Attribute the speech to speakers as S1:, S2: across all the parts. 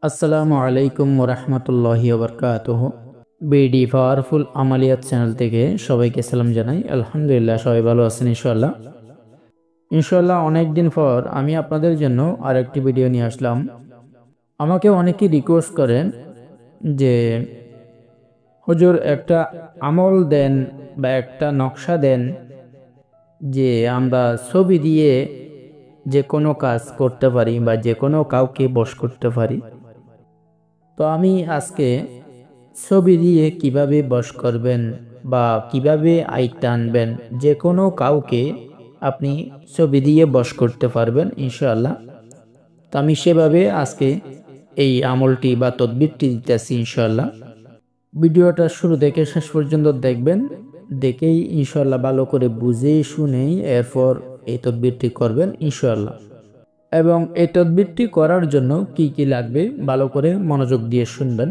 S1: আসসালামু আলাইকুম ওরহমতুল্লাহি ওবরকাতুহ। বিডি পাওয়ারফুল আমালিয়াত চ্যানেল থেকে সবাইকে সালাম জানাই। আলহামদুলিল্লাহ, সবাই ভালো আছেন ইনশাল্লাহ। অনেক দিন পর আমি আপনাদের জন্য আরেকটি ভিডিও নিয়ে আসলাম। আমাকে অনেকেই রিকোয়েস্ট করেন যে হুজুর একটা আমল দেন বা একটা নকশা দেন, যে আমরা ছবি দিয়ে যে কোনো কাজ করতে পারি বা যে কোনো কাউকে বশ করতে পারি। তো আমি আজকে ছবি দিয়ে কিভাবে বশ করবেন বা কিভাবে আই টানবেন, যে কোনো কাউকে আপনি ছবি দিয়ে বশ করতে পারবেন ইনশাআল্লাহ। তো আমি সেভাবে আজকে এই আমলটি বা তদবিরটি দিতেছি ইনশাআল্লাহ। ভিডিওটা শুরু থেকে শেষ পর্যন্ত দেখবেন, দেখেই ইনশাআল্লাহ ভালো করে বুঝে শুনেই এরপর এই তদবিরটি করবেন ইনশাআল্লাহ। এবং এই তদবিরটি করার জন্য কি কি লাগবে ভালো করে মনোযোগ দিয়ে শুনবেন।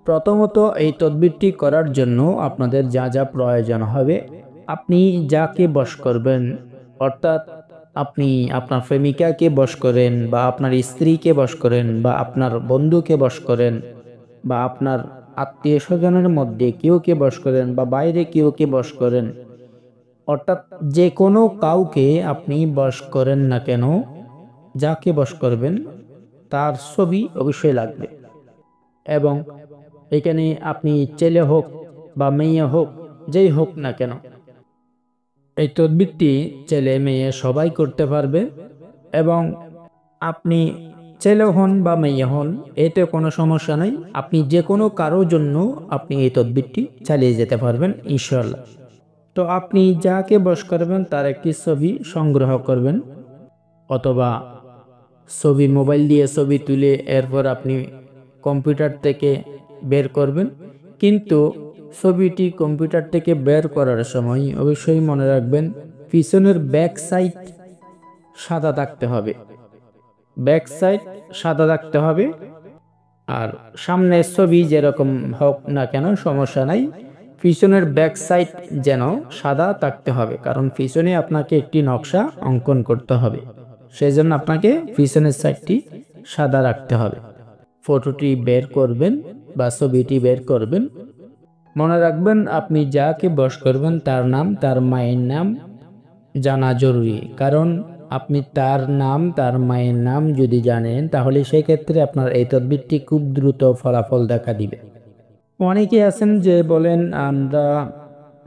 S1: প্রথমত, এই তদবিরটি করার জন্য আপনাদের যা যা প্রয়োজন হবে, আপনি যাকে বশ করবেন, অর্থাৎ আপনি আপনার প্রেমিকাকে বশ করেন বা আপনার স্ত্রীকে বশ করেন বা আপনার বন্ধুকে বশ করেন বা আপনার আত্মীয় স্বজনের মধ্যে কেউকে বশ করেন বা বাইরে কেউকে বশ করেন, অর্থাৎ যে কোনো কাউকে আপনি বশ করেন না কেন, যাকে বশ করবেন তার ছবি অবশ্যই লাগবে। এবং এখানে আপনি ছেলে হোক বা মেয়ে হোক, যেই হোক না কেন, এই তদবিরটি ছেলে মেয়ে সবাই করতে পারবে। এবং আপনি ছেলে হন বা মেয়ে হন, এতে কোনো সমস্যা নেই। আপনি যে কোনো কারোর জন্য আপনি এই তদবিরটি চালিয়ে যেতে পারবেন ইনশাআল্লাহ। তো আপনি যাকে বশ করবেন তার একটি ছবি সংগ্রহ করবেন, অথবা ছবি মোবাইল দিয়ে ছবি তুলে এরপর আপনি কম্পিউটার থেকে বের করবেন। কিন্তু ছবিটি কম্পিউটার থেকে বের করার সময় অবশ্যই মনে রাখবেন, পিছনের ব্যাক সাইড সাদা থাকতে হবে, ব্যাক সাইড সাদা থাকতে হবে। আর সামনের ছবি যেরকম হোক না কেন সমস্যা নাই, পিছনের ব্যাক সাইড যেন সাদা থাকতে হবে, কারণ পিছনে আপনাকে একটি নকশা অঙ্কন করতে হবে, সেই জন্য আপনাকে পিছনের সাইডটি সাদা রাখতে হবে। ফটোটি বের করবেন বা ছবিটি বের করবেন, মনে রাখবেন আপনি যাকে বশ করবেন তার নাম, তার মায়ের নাম জানা জরুরি। কারণ আপনি তার নাম, তার মায়ের নাম যদি জানেন, তাহলে সেই ক্ষেত্রে আপনার এই তদবিরটি খুব দ্রুত ফলাফল দেখা দিবে। অনেকে আছেন যে বলেন আমরা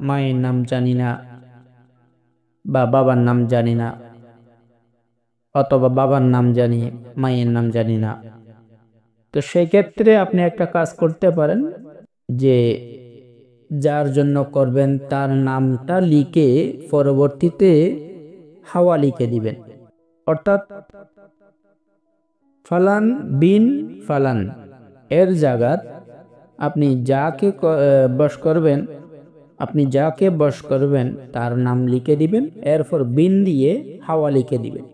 S1: মায়ের নাম জানি না বা বাবার নাম জানি না, অথবা বাবার নাম জানি মায়ের নাম জানি না। তো সেই ক্ষেত্রে আপনি একটা কাজ করতে পারেন, যে যার জন্য করবেন তার নামটা লিখে পরবর্তীতে হাওয়া লিখে দিবেন, অর্থাৎ ফালান বিন ফালান এর জায়গাত আপনি যাকে বশ করবেন, আপনি যাকে বশ করবেন তার নাম লিখে দিবেন, এরপর বিন দিয়ে হাওয়া লিখে দিবেন।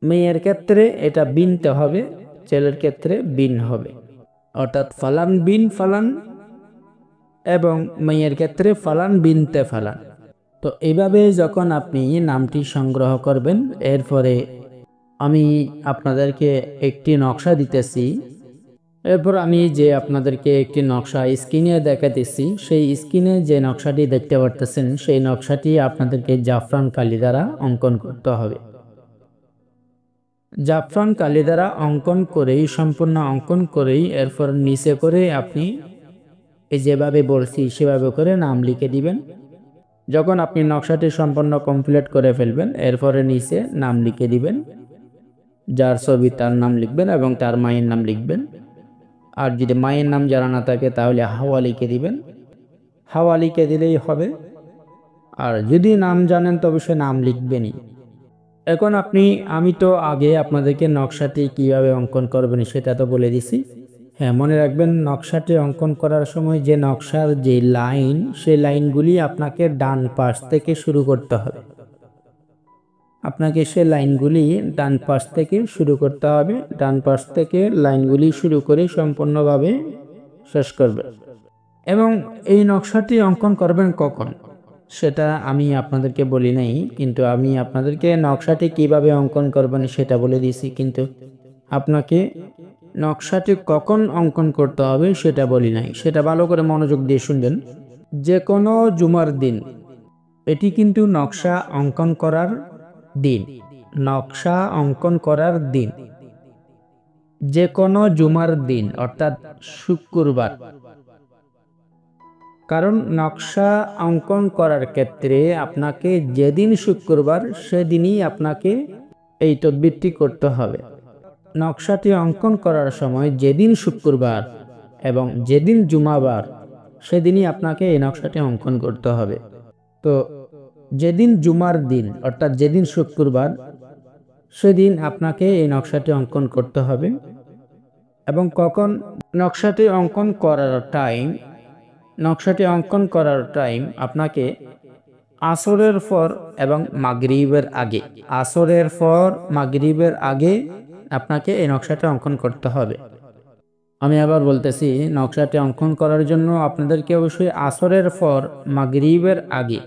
S1: মেয়ের ক্ষেত্রে এটা বিনতে হবে, ছেলের ক্ষেত্রে বিন হবে, অর্থাৎ ফালান বিন ফালান, এবং মেয়ের ক্ষেত্রে ফালান বিনতে ফালান। তো এইভাবে যখন আপনি নামটি সংগ্রহ করবেন, এরপরে আমি আপনাদেরকে একটি নকশা দিতেছি। এরপর আমি যে আপনাদেরকে একটি নকশা স্ক্রিনে দেখাতেছি, সেই স্ক্রিনে যে নকশাটি দেখতে পারতেছেন, সেই নকশাটি আপনাদেরকে জাফরান কালি দ্বারা অঙ্কন করতে হবে। জাফরান কালি দ্বারা অঙ্কন করেই, সম্পূর্ণ অঙ্কন করেই, এরপর নিচে করে আপনি এই যেভাবে বলছি সেভাবে করে নাম লিখে দিবেন। যখন আপনি নকশাটি সম্পূর্ণ কমপ্লিট করে ফেলবেন, এরপরে নিচে নাম লিখে দিবেন, যার ছবি তার নাম লিখবেন এবং তার মায়ের নাম লিখবেন। আর যদি মায়ের নাম জানা না থাকে তাহলে হাওয়া লিখে দিবেন, হাওয়া লিখে দিলেই হবে। আর যদি নাম জানেন তো অবশ্যই নাম লিখবেনই। এখন আমি তো আগে আপনাদেরকে নকশাটি কিভাবে অঙ্কন করবেন সেটা তো বলে দিছি। হ্যাঁ, মনে রাখবেন নকশাটি অঙ্কন করার সময় যে নকশার যে লাইন, সেই লাইনগুলি আপনাকে ডান পাশ থেকে শুরু করতে হবে। আপনাকে সে লাইনগুলি ডান পাশ থেকে শুরু করতে হবে, ডান পাশ থেকে লাইনগুলি শুরু করে সম্পূর্ণভাবে শেষ করবেন। এবং এই নকশাটি অঙ্কন করবেন কখন সেটা আমি আপনাদেরকে বলি নাই, কিন্তু আমি আপনাদেরকে নকশাটি কিভাবে অঙ্কন করবেন সেটা বলে দিয়েছি। কিন্তু আপনাকে নকশাটি কখন অঙ্কন করতে হবে সেটা বলি নাই, সেটা ভালো করে মনোযোগ দিয়ে শুনবেন। যে কোনো জুমার দিন, এটি কিন্তু নকশা অঙ্কন করার দিন, নকশা অঙ্কন করার দিন, যে কোনো জুমার দিন অর্থাৎ শুক্রবার। কারণ নকশা অঙ্কন করার ক্ষেত্রে আপনাকে যেদিন শুক্রবার সেদিনই আপনাকে এই তদবিরটি করতে হবে। নকশাটি অঙ্কন করার সময় যেদিন শুক্রবার এবং যেদিন জুমাবার সেদিনই আপনাকে এই নকশাটি অঙ্কন করতে হবে। তো যেদিন জুমার দিন অর্থাৎ যেদিন শুক্রবার সেদিন আপনাকে এই নকশাটি অঙ্কন করতে হবে। এবং কখন নকশাটি অঙ্কন করার টাইম, নকশাটি অঙ্কন করার টাইম আপনাকে আসরের পর এবং মাগরিবের আগে, আসরের পর মাগরিবের আগে আপনাকে এই নকশাটি অঙ্কন করতে হবে। আমি আবার বলতেছি, নকশাটি অঙ্কন করার জন্য আপনাদেরকে অবশ্যই আসরের পর মাগরিবের আগে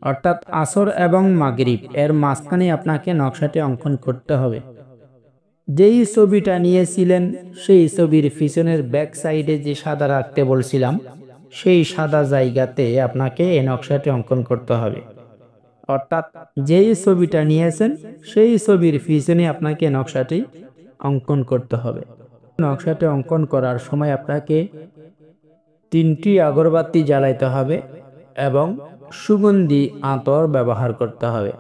S1: অর্থাৎ আসর এবং মাগরিব এর মাঝখানে আপনাকে নকশাটি অঙ্কন করতে হবে। যেই ছবিটা নিয়েছিলেন সেই ছবির পিছনের ব্যাক সাইডে যে সাদা রাখতে বলছিলাম সেই সাদা জায়গাতে আপনাকে এই নকশাটি অঙ্কন করতে হবে। অর্থাৎ যেই ছবিটা নিয়েছেন সেই ছবির পিছনে আপনাকে নকশাটি অঙ্কন করতে হবে। নকশাটি অঙ্কন করার সময় আপনাকে 3টি আগরবাতি জ্বালাইতে হবে এবং সুগন্ধি আতর ব্যবহার করতে হবে।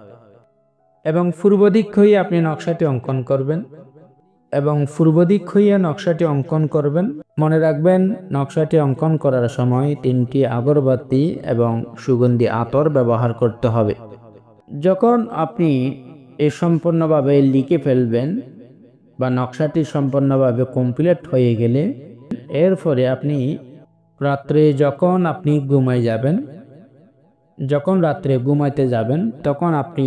S1: এবং পূর্ব দিক হয়ে আপনি নকশাটি অঙ্কন করবেন এবং পূর্ব দিক হইয়া নকশাটি অঙ্কন করবেন। মনে রাখবেন, নকশাটি অঙ্কন করার সময় 3টি আগরবাতি এবং সুগন্ধি আতর ব্যবহার করতে হবে। যখন আপনি এ সম্পূর্ণভাবে লিখে ফেলবেন বা নকশাটি সম্পূর্ণভাবে কমপ্লিট হয়ে গেলে এরপরে আপনি রাত্রে যখন আপনি ঘুমাই যাবেন, যখন রাত্রে ঘুমাইতে যাবেন তখন আপনি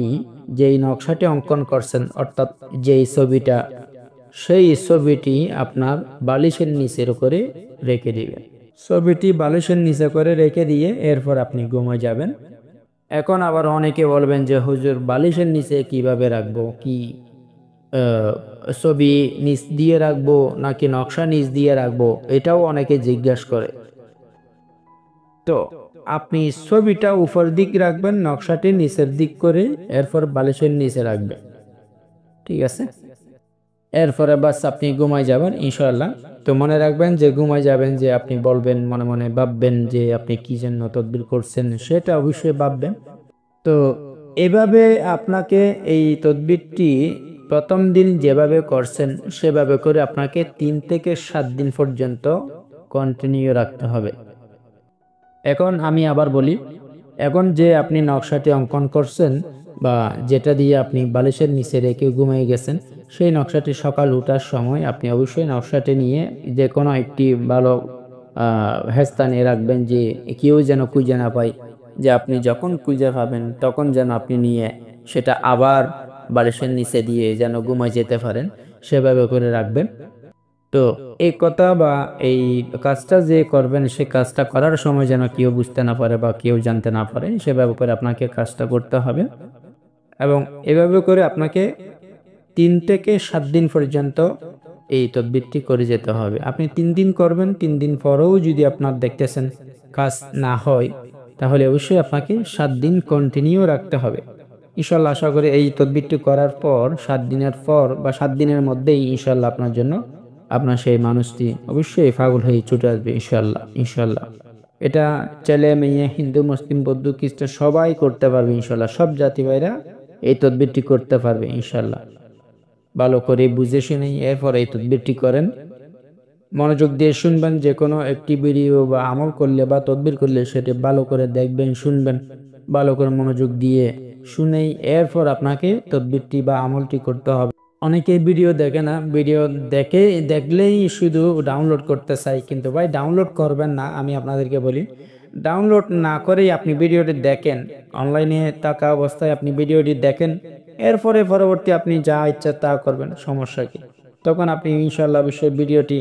S1: যেই নকশাটি অঙ্কন করছেন অর্থাৎ যেই ছবিটা, সেই ছবিটি আপনার বালিশের নিচের করে রেখে দিবেন। ছবিটি বালিশের নিচে করে রেখে দিয়ে এরপর আপনি ঘুমায় যাবেন। এখন আবার অনেকে বলবেন যে হুজুর বালিশের নিচে কিভাবে রাখবো, কি ছবি নিচ দিয়ে রাখবো নাকি নকশা নিচ দিয়ে রাখবো, এটাও অনেকে জিজ্ঞাসা করে। তো আপনি ছবিটা উপর দিক রাখবেন, নকশাটি নিচের দিক করে এরপর বালিশের নিচে রাখবেন, ঠিক আছে? এরপরে বাস আপনি ঘুমাই যাবেন ইনশাআল্লাহ। তো মনে রাখবেন যে ঘুমাই যাবেন যে আপনি বলবেন, মনে মনে ভাববেন যে আপনি কি জন্য তদবির করছেন সেটা অবশ্যই ভাববেন। তো এভাবে আপনাকে এই তদবিরটি প্রথম দিন যেভাবে করছেন সেভাবে করে আপনাকে 3 থেকে 7 দিন পর্যন্ত কন্টিনিউ রাখতে হবে। এখন আমি আবার বলি, এখন যে আপনি নকশাটি অঙ্কন করছেন বা যেটা দিয়ে আপনি বালিশের নিচে রেখে ঘুমিয়ে গেছেন, সেই নকশাটি সকাল ওঠার সময় আপনি অবশ্যই নকশাটি নিয়ে যে কোনো একটি ভালো স্থানে রাখবেন, যে কেউ যেন খুঁজে না পায়, যে আপনি যখন খুঁজে পাবেন তখন যেন আপনি নিয়ে সেটা আবার বালিশের নিচে দিয়ে যেন ঘুমায় যেতে পারেন, সেভাবে করে রাখবেন। তো এই কথা বা এই কাজটা যে করবেন সে কাজটা করার সময় যেন কেউ বুঝতে না পারে বা কেউ জানতে না পারে, সেভাবে করে আপনাকে কাজটা করতে হবে। এবং এভাবে করে আপনাকে 3 থেকে 7 দিন পর্যন্ত এই তদবিরটি করে যেতে হবে। আপনি 3 দিন করবেন, 3 দিন পরেও যদি আপনার দেখতেছেন কাজ না হয় তাহলে অবশ্যই আপনাকে 7 দিন কন্টিনিউ রাখতে হবে ইনশাল্লাহ। আশা করি এই তদবিরটি করার পর 7 দিনের পর বা 7 দিনের মধ্যেই ইনশাল্লাহ আপনার জন্য আপনার সেই মানুষটি অবশ্যই পাগল হয়ে ছুটে আসবে ইনশাল্লাহ। ইনশাল্লাহ এটা ছেলে মেয়ে, হিন্দু মুসলিম বৌদ্ধ খ্রিস্টান সবাই করতে পারবে ইনশাল্লাহ। সব জাতি ভাইরা এই তদবিরটি করতে পারবে ইনশাল্লাহ। ভালো করে বুঝে শুনে এরপর এই তদবিরটি করেন, মনোযোগ দিয়ে শুনবেন। যে কোনো একটি ভিডিও বা আমল করলে বা তদবির করলে সেটি ভালো করে দেখবেন, শুনবেন, ভালো করে মনোযোগ দিয়ে শুনেই এরপর আপনাকে তদবিরটি বা আমলটি করতে হবে। অনেকে ভিডিও দেখে না, ভিডিও দেখলেই শুধু ডাউনলোড করতে চাই, কিন্তু ভাই ডাউনলোড করবেন না। আমি আপনাদেরকে বলি, ডাউনলোড না করেই আপনি ভিডিওটি দেখেন, অনলাইনে থাকা অবস্থায় আপনি ভিডিওটি দেখেন, এরপরে পরবর্তী আপনি যা ইচ্ছা তা করবেন, সমস্যা কি? তখন আপনি ইনশাল্লাহ অবশ্যই ভিডিওটি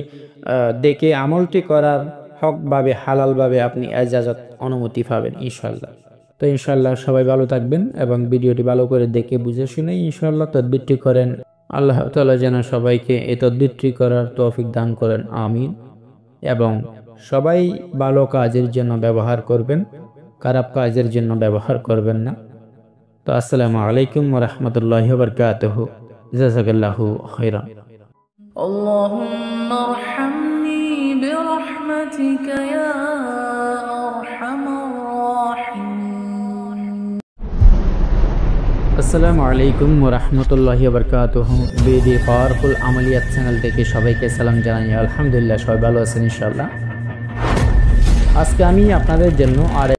S1: দেখে আমলটি করার হকভাবে হালালভাবে আপনি ইজাজত অনুমতি পাবেন ইনশাল্লাহ। তো ইনশাল্লাহ সবাই ভালো থাকবেন এবং ভিডিওটি ভালো করে দেখে বুঝে শুনে ইনশাল্লাহ তদবিরটি করেন। আল্লাহ তাআলা যেন সবাইকে এই তদবিরটি করার তৌফিক দান করেন, আমিন। এবং সবাই ভালো কাজের জন্য ব্যবহার করবেন, খারাপ কাজের জন্য ব্যবহার করবেন না। তো আসসালামু আলাইকুম ওয়া রাহমাতুল্লাহি ওয়া বারাকাতুহু। জাযাকাল্লাহু খাইরান।
S2: اللهم ارحمني برحمتك يا أرحم الراحمين।
S1: আসসালামু আলাইকুম ওয়া রাহমাতুল্লাহি ওয়া বারাকাতুহু। বিডি পাওয়ারফুল আমালিয়াত চ্যানেল থেকে সবাইকে সালাম জানাই। আলহামদুলিল্লাহ সবাই ভালো আছেন ইনশাআল্লাহ। আজকে আমি আপনাদের জন্য আর